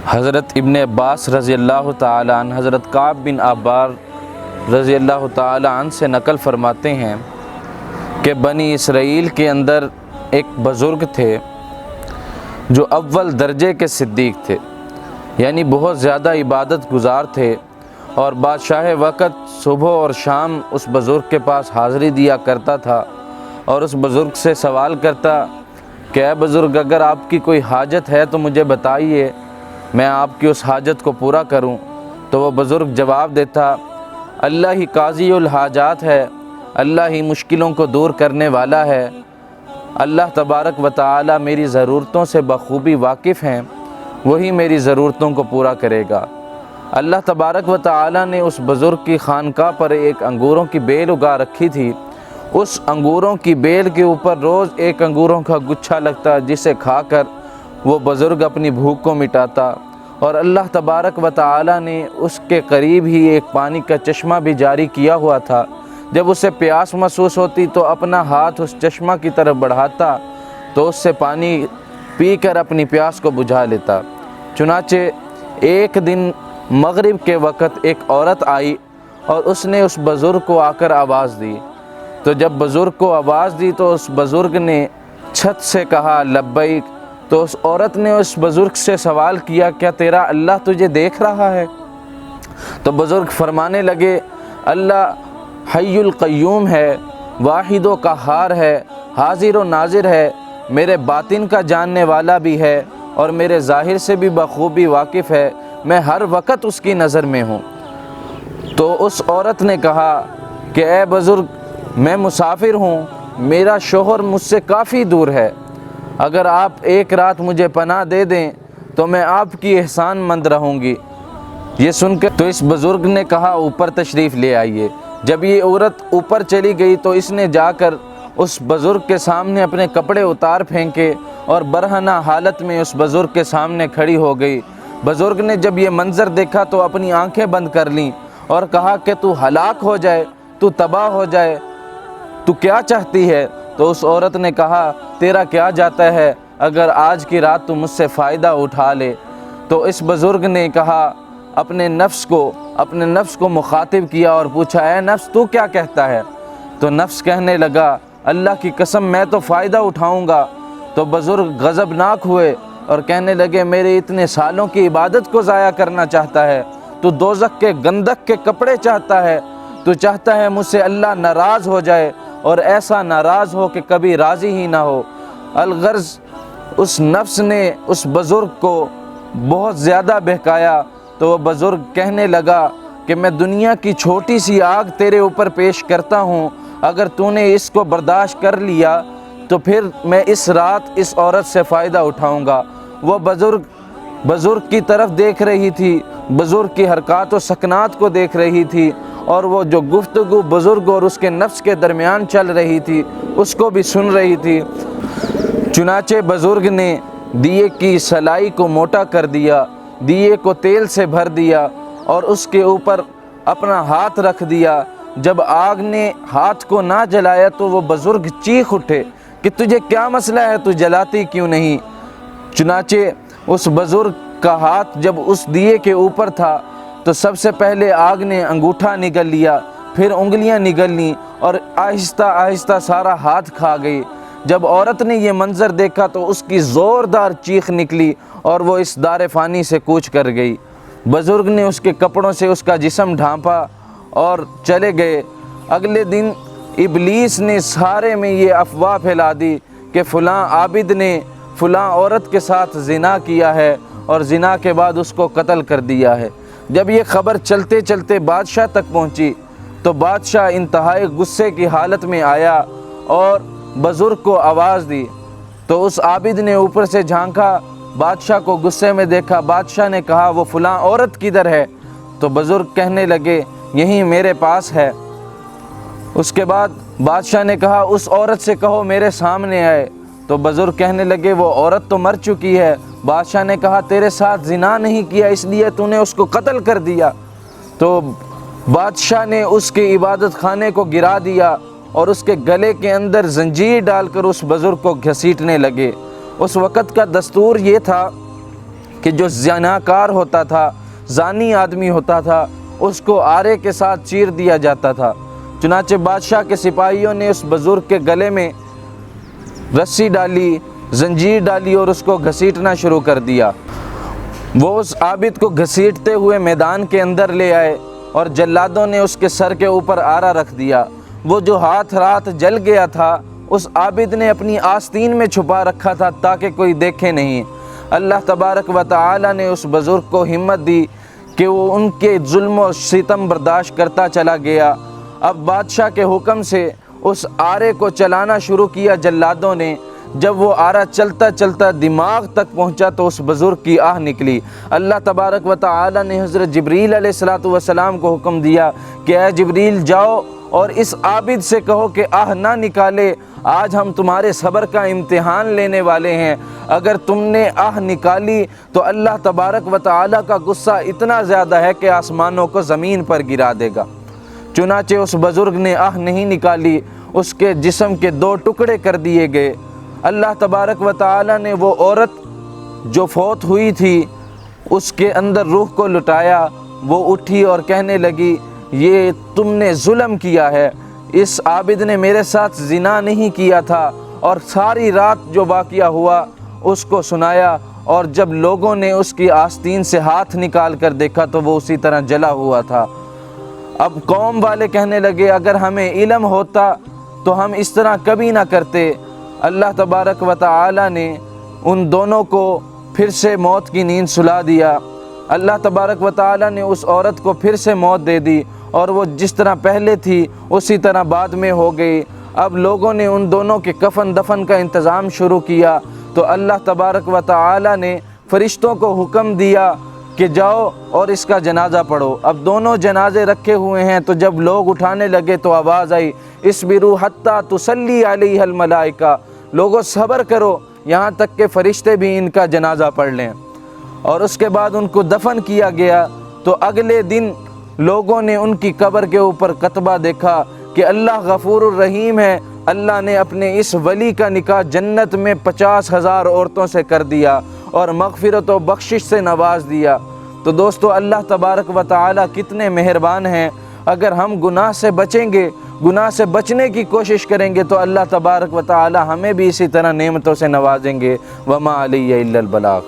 حضرت ابن عباس رضی اللہ تعالی عنہ حضرت کعب بن عبار رضی اللہ تعالی عنہ سے نقل فرماتے ہیں کہ بنی اسرائیل کے اندر ایک بزرگ تھے جو اول درجے کے صدیق تھے، یعنی بہت زیادہ عبادت گزار تھے، اور بادشاہ وقت صبح اور شام اس بزرگ کے پاس حاضری دیا کرتا تھا اور اس بزرگ سے سوال کرتا کہ اے بزرگ، اگر آپ کی کوئی حاجت ہے تو مجھے بتائیے، میں آپ کی اس حاجت کو پورا کروں۔ تو وہ بزرگ جواب دیتا، اللہ ہی قاضی الحاجات ہے، اللہ ہی مشکلوں کو دور کرنے والا ہے، اللہ تبارک و تعالی میری ضرورتوں سے بخوبی واقف ہیں، وہی میری ضرورتوں کو پورا کرے گا۔ اللہ تبارک و تعالی نے اس بزرگ کی خانقاہ پر ایک انگوروں کی بیل اگا رکھی تھی، اس انگوروں کی بیل کے اوپر روز ایک انگوروں کا گچھا لگتا جسے کھا کر وہ بزرگ اپنی بھوک کو مٹاتا، اور اللہ تبارک و تعالی نے اس کے قریب ہی ایک پانی کا چشمہ بھی جاری کیا ہوا تھا۔ جب اسے پیاس محسوس ہوتی تو اپنا ہاتھ اس چشمہ کی طرف بڑھاتا تو اس سے پانی پی کر اپنی پیاس کو بجھا لیتا۔ چنانچہ ایک دن مغرب کے وقت ایک عورت آئی اور اس نے اس بزرگ کو آ کر آواز دی۔ تو جب بزرگ کو آواز دی تو اس بزرگ نے چھت سے کہا لبیک۔ تو اس عورت نے اس بزرگ سے سوال کیا، کیا تیرا اللہ تجھے دیکھ رہا ہے؟ تو بزرگ فرمانے لگے، اللہ حی القیوم ہے، واحد و قہار ہے، حاضر و ناظر ہے، میرے باطن کا جاننے والا بھی ہے اور میرے ظاہر سے بھی بخوبی واقف ہے، میں ہر وقت اس کی نظر میں ہوں۔ تو اس عورت نے کہا کہ اے بزرگ، میں مسافر ہوں، میرا شوہر مجھ سے کافی دور ہے، اگر آپ ایک رات مجھے پناہ دے دیں تو میں آپ کی احسان مند رہوں گی۔ یہ سن کر تو اس بزرگ نے کہا اوپر تشریف لے آئیے۔ جب یہ عورت اوپر چلی گئی تو اس نے جا کر اس بزرگ کے سامنے اپنے کپڑے اتار پھینکے اور برہنہ حالت میں اس بزرگ کے سامنے کھڑی ہو گئی۔ بزرگ نے جب یہ منظر دیکھا تو اپنی آنکھیں بند کر لیں اور کہا کہ تو ہلاک ہو جائے، تو تباہ ہو جائے، تو کیا چاہتی ہے؟ تو اس عورت نے کہا، تیرا کیا جاتا ہے اگر آج کی رات تو مجھ سے فائدہ اٹھا لے۔ تو اس بزرگ نے کہا، اپنے نفس کو مخاطب کیا اور پوچھا، اے نفس تو کیا کہتا ہے؟ تو نفس کہنے لگا، اللہ کی قسم میں تو فائدہ اٹھاؤں گا۔ تو بزرگ غضبناک ہوئے اور کہنے لگے، میرے اتنے سالوں کی عبادت کو ضائع کرنا چاہتا ہے؟ تو دوزخ کے گندک کے کپڑے چاہتا ہے؟ تو چاہتا ہے مجھ سے اللہ ناراض ہو جائے اور ایسا ناراض ہو کہ کبھی راضی ہی نہ ہو۔ الغرض اس نفس نے اس بزرگ کو بہت زیادہ بہکایا۔ تو وہ بزرگ کہنے لگا کہ میں دنیا کی چھوٹی سی آگ تیرے اوپر پیش کرتا ہوں، اگر تو نے اس کو برداشت کر لیا تو پھر میں اس رات اس عورت سے فائدہ اٹھاؤں گا۔ وہ بزرگ کی طرف دیکھ رہی تھی، بزرگ کی حرکات و سکنات کو دیکھ رہی تھی، اور وہ جو گفتگو بزرگ اور اس کے نفس کے درمیان چل رہی تھی اس کو بھی سن رہی تھی۔ چنانچہ بزرگ نے دیے کی سلائی کو موٹا کر دیا، دیے کو تیل سے بھر دیا اور اس کے اوپر اپنا ہاتھ رکھ دیا۔ جب آگ نے ہاتھ کو نہ جلایا تو وہ بزرگ چیخ اٹھے کہ تجھے کیا مسئلہ ہے، تو جلاتی کیوں نہیں؟ چنانچہ اس بزرگ کا ہاتھ جب اس دیے کے اوپر تھا تو سب سے پہلے آگ نے انگوٹھا نگل لیا، پھر انگلیاں نگل لیں اور آہستہ آہستہ سارا ہاتھ کھا گئی۔ جب عورت نے یہ منظر دیکھا تو اس کی زوردار چیخ نکلی اور وہ اس دار فانی سے کوچ کر گئی۔ بزرگ نے اس کے کپڑوں سے اس کا جسم ڈھانپا اور چلے گئے۔ اگلے دن ابلیس نے سارے میں یہ افواہ پھیلا دی کہ فلاں عابد نے فلاں عورت کے ساتھ زنا کیا ہے اور زنا کے بعد اس کو قتل کر دیا ہے۔ جب یہ خبر چلتے چلتے بادشاہ تک پہنچی تو بادشاہ انتہائی غصے کی حالت میں آیا اور بزرگ کو آواز دی۔ تو اس عابد نے اوپر سے جھانکا، بادشاہ کو غصے میں دیکھا۔ بادشاہ نے کہا، وہ فلاں عورت کدھر ہے؟ تو بزرگ کہنے لگے، یہیں میرے پاس ہے۔ اس کے بعد بادشاہ نے کہا، اس عورت سے کہو میرے سامنے آئے۔ تو بزرگ کہنے لگے، وہ عورت تو مر چکی ہے۔ بادشاہ نے کہا، تیرے ساتھ زنا نہیں کیا اس لیے تو نے اس کو قتل کر دیا۔ تو بادشاہ نے اس کے عبادت خانے کو گرا دیا اور اس کے گلے کے اندر زنجیر ڈال کر اس بزرگ کو گھسیٹنے لگے۔ اس وقت کا دستور یہ تھا کہ جو زناکار ہوتا تھا، زانی آدمی ہوتا تھا، اس کو آرے کے ساتھ چیر دیا جاتا تھا۔ چنانچہ بادشاہ کے سپاہیوں نے اس بزرگ کے گلے میں رسی ڈالی، زنجیر ڈالی اور اس کو گھسیٹنا شروع کر دیا۔ وہ اس عابد کو گھسیٹتے ہوئے میدان کے اندر لے آئے اور جلادوں نے اس کے سر کے اوپر آرا رکھ دیا۔ وہ جو ہاتھ رات جل گیا تھا اس عابد نے اپنی آستین میں چھپا رکھا تھا تاکہ کوئی دیکھے نہیں۔ اللہ تبارک و تعالی نے اس بزرگ کو ہمت دی کہ وہ ان کے ظلم و ستم برداشت کرتا چلا گیا۔ اب بادشاہ کے حکم سے اس آرے کو چلانا شروع کیا جلادوں نے۔ جب وہ آرا چلتا چلتا دماغ تک پہنچا تو اس بزرگ کی آہ نکلی۔ اللہ تبارک و تعالی نے حضرت جبریل علیہ السلام کو حکم دیا کہ اے جبریل جاؤ اور اس عابد سے کہو کہ آہ نہ نکالے، آج ہم تمہارے صبر کا امتحان لینے والے ہیں۔ اگر تم نے آہ نکالی تو اللہ تبارک و تعالی کا غصہ اتنا زیادہ ہے کہ آسمانوں کو زمین پر گرا دے گا۔ چنانچہ اس بزرگ نے آہ نہیں نکالی، اس کے جسم کے 2 ٹکڑے کر دیے گئے۔ اللہ تبارک و تعالی نے وہ عورت جو فوت ہوئی تھی اس کے اندر روح کو لٹایا۔ وہ اٹھی اور کہنے لگی یہ تم نے ظلم کیا ہے، اس عابد نے میرے ساتھ زنا نہیں کیا تھا۔ اور ساری رات جو واقعہ ہوا اس کو سنایا، اور جب لوگوں نے اس کی آستین سے ہاتھ نکال کر دیکھا تو وہ اسی طرح جلا ہوا تھا۔ اب قوم والے کہنے لگے اگر ہمیں علم ہوتا تو ہم اس طرح کبھی نہ کرتے۔ اللہ تبارک و تعالی نے ان دونوں کو پھر سے موت کی نیند سلا دیا۔ اللہ تبارک و تعالی نے اس عورت کو پھر سے موت دے دی اور وہ جس طرح پہلے تھی اسی طرح بعد میں ہو گئی۔ اب لوگوں نے ان دونوں کے کفن دفن کا انتظام شروع کیا تو اللہ تبارک و تعالی نے فرشتوں کو حکم دیا کہ جاؤ اور اس کا جنازہ پڑھو۔ اب دونوں جنازے رکھے ہوئے ہیں تو جب لوگ اٹھانے لگے تو آواز آئی اصبروا حتی تصلی علیہ الملائکہ، لوگوں صبر کرو یہاں تک کہ فرشتے بھی ان کا جنازہ پڑھ لیں۔ اور اس کے بعد ان کو دفن کیا گیا تو اگلے دن لوگوں نے ان کی قبر کے اوپر کتبہ دیکھا کہ اللہ غفور الرحیم ہے، اللہ نے اپنے اس ولی کا نکاح جنت میں 50,000 عورتوں سے کر دیا اور مغفرت و بخشش سے نواز دیا۔ تو دوستو اللہ تبارک و تعالی کتنے مہربان ہیں۔ اگر ہم گناہ سے بچیں گے، گناہ سے بچنے کی کوشش کریں گے تو اللہ تبارک و تعالی ہمیں بھی اسی طرح نعمتوں سے نوازیں گے۔ وما علی الا البلاغ۔